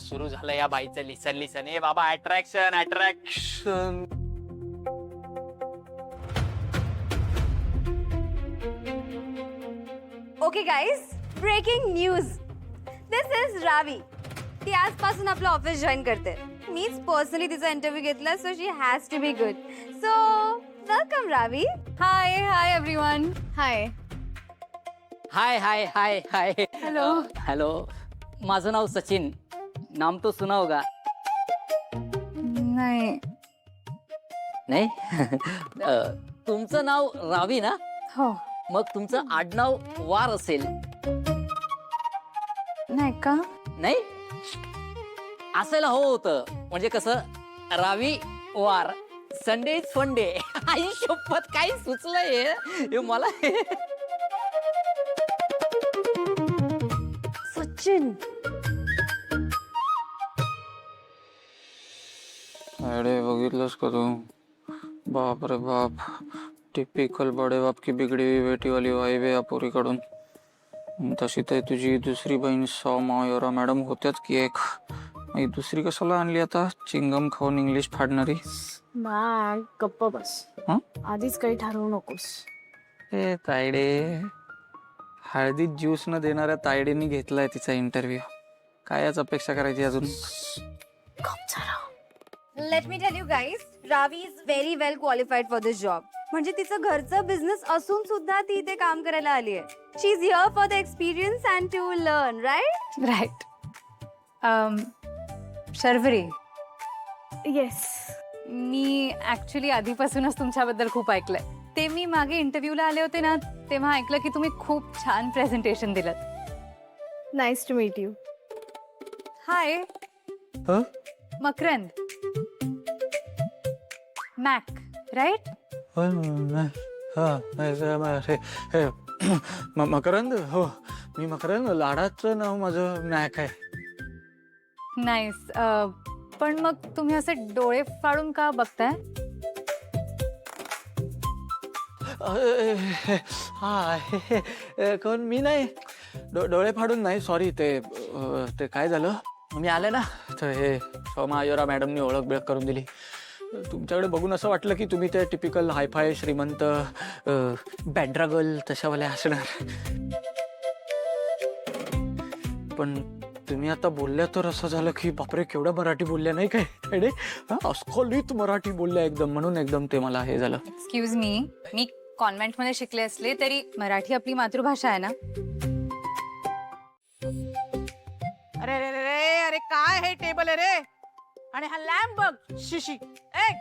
सुरू झालं या बाईचं लिसन लिसन. ए बाबा, attraction attraction. Okay guys, breaking news. This is Ravi. ती आजपासून आपलं ऑफिस जॉईन करते. मीच पर्सनली तिचा इंटरव्ह्यू घेतला, so she has to be good. So welcome Ravi. Hi hi everyone. Hi. Hi hi hi hi. Hello. Hello. माझं नाव सचिन. नाम तो सुना होगा. नाही. नाही. तुमचं नाव रावी ना? हो. मग तुमचं आडनाव वार असेल. नाही का? नाही असायला हो होतं. म्हणजे कसं, रावी वार, संडे इज फन डे. आई शपथ, काही सुचलंय हे मला. सचिन. अरे बघितलंस का तू? बाप रे बाप, टिपिकल बडे बाप की बिगड़ी हुई बेटी वाली वाइब आहे अपुरीकडून. तशी तर तुझी दुसरी बहीण मयुरा मॅडम होत्याच की एक. ही दुसरी कशाला आणली आता, चिंगम खाऊन इंग्लिश फाडणारी? मॅग गप्प बस. हं? आधीच काही ठरवू नकोस. ए तायडे, हळदीत ज्यूस न देणाऱ्या तायडेनी घेतलाय तिचा इंटरव्ह्यू. कायच अपेक्षा करायची अजून? गप झाला. Let me tell you guys, Ravi is very well qualified for this job. म्हणजे तिचं घरचं बिझनेस असून सुद्धा ती इथे काम करायला आली आहे. She is here for the experience and to learn, right? Right. Sharvari, yes. मी ऍक्च्युली आधीपासूनच तुमच्याबद्दल खूप ऐकलंय. ते मी मागे इंटरव्ह्यूला आले होते ना, तेव्हा ऐकलं की तुम्ही खूप छान प्रेझेंटेशन दिलं. Nice to meet you. Hi. Makarand. Mac, right? Makarand. हो, मी मकरंद. लाडाचं नाव माझं मॅक आहे. नाईस. पण मग तुम्ही असे डोळे फाडून का बघताय? कोण? मी नाही. डोळे फाडून नाही, सॉरी. ते काय झालं, मी आले ना तर हे मयुरा मॅडमनी ओळख बिळख करून दिली. तुमच्याकडे बघून असं वाटलं की तुम्ही ते टिपिकल हायफाय श्रीमंत बँड्रा गर्ल तशावाल्या असणार. पण तुम्ही आता बोलल्या तर असं झालं की बापरे, केवढं मराठी बोलल्या, नाही काय अरे? अस्खलित मराठी बोलल्या एकदम, म्हणून एकदम ते मला हे झालं. एक्सक्यूज मी कॉन्व्हेंटमध्ये शिकले असले तरी मराठी आपली मातृभाषा आहे ना. अरे रे रे रे, अरे काय हे टेबल आहे रे, आणि हा लॅम्प बघ, शिशी. ए,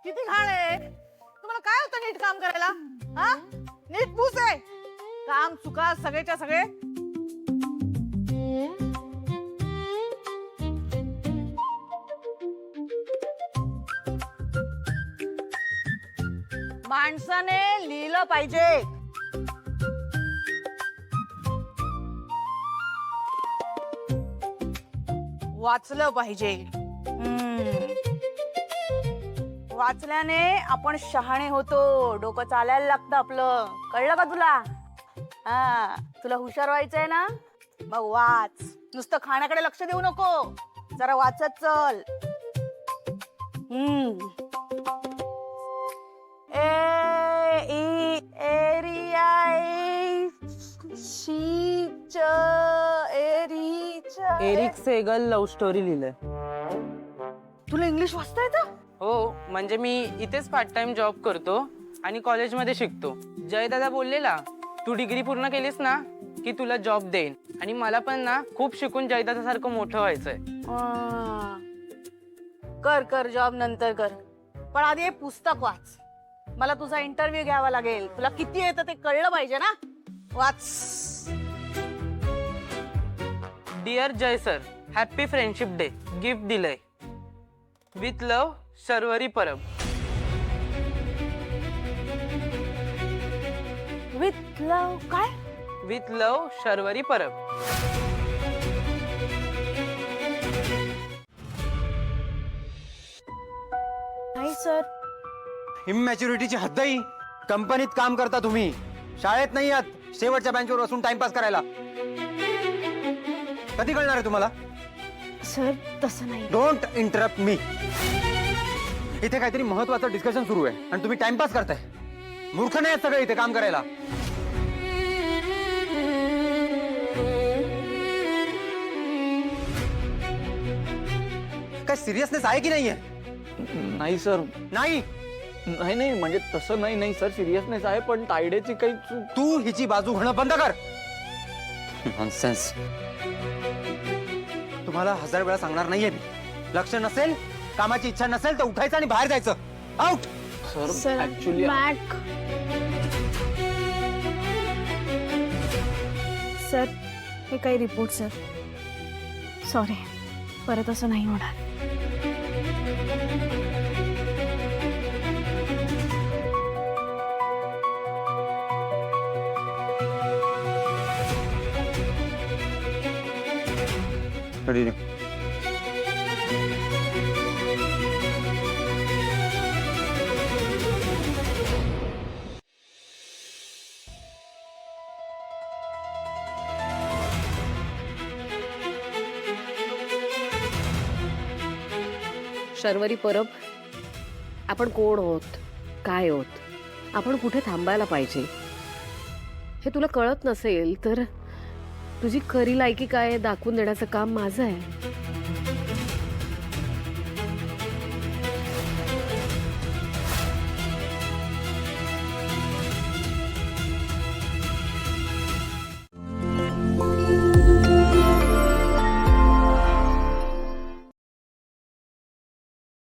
किती घाण आहे. तुम्हाला काय होतं नीट काम करायला? हा, नीट पूस आहे. काम चुका सगळेच्या सगळे. माणसाने लिहिलं पाहिजे. वाचलं पाहिजे. वाचल्याने आपण शहाणे होतो. डोकं चालायला लागतं आपलं. कळलं का तुला? हा, तुला हुशार व्हायचंय ना, मग वाच. नुसतं खाण्याकडे लक्ष देऊ नको, जरा वाचत चल. एरिक सेगल लव्ह स्टोरी लिहिलंय. तुला इंग्लिश वाचता येतं? हो, म्हणजे मी इथेच पार्ट टाइम जॉब करतो आणि कॉलेजमध्ये शिकतो. जयदादा बोललेला, तू डिग्री पूर्ण केलीस ना की तुला जॉब देईन. आणि मला पण ना खूप शिकून जयदादासारखं मोठं व्हायचंय. कर कर, जॉब नंतर कर, पण आधी हे पुस्तक वाच. मला तुझा इंटरव्ह्यू घ्यावा लागेल. तुला किती येतं ते कळलं पाहिजे ना. वाच. Dear Jay sir, happy friendship day. Gift दिलंय. With love, Sharvari Parab. With love काय? With love, Sharvari Parab. नाही सर. इमॅच्युरिटीची हद्दही. कंपनीत काम करता तुम्ही, शाळेत नाही आहात शेवटच्या बेंचवर बसून टाइमपास करायला. कधी कळणार आहे तुम्हाला? सर तसं नाही डोंट इंटरप्ट मी. इथे काहीतरी महत्वाचं डिस्कशन सुरू आहे आणि तुम्ही टाइमपास करताय. मूर्ख नाही आहेत सगळे इथे काम करायला. काय सिरियसनेस आहे की नाहीये? नाही सर, नाही. नाही नाही म्हणजे तसं नाही नाही सर, सिरियसनेस आहे पण तायडेची काही चूक. तू हिची बाजू घेणं बंद कर. नॉनसेन्स. तुम्हाला 1000 वेळा सांगणार नाहीये मी. लक्ष नसेल, कामाची इच्छा नसेल तर उठायचं आणि बाहेर जायचं. Out. Sir sir actually Mac sir हे काही रिपोर्ट सर. सॉरी, परत असं नाही होणार. शर्वरी परब, आपण कोण आहोत, काय आहोत, आपण कुठे थांबायला पाहिजे हे तुला कळत नसेल तर तुझी खरी लायकी काय दाखवून देण्याचं काम माझं आहे.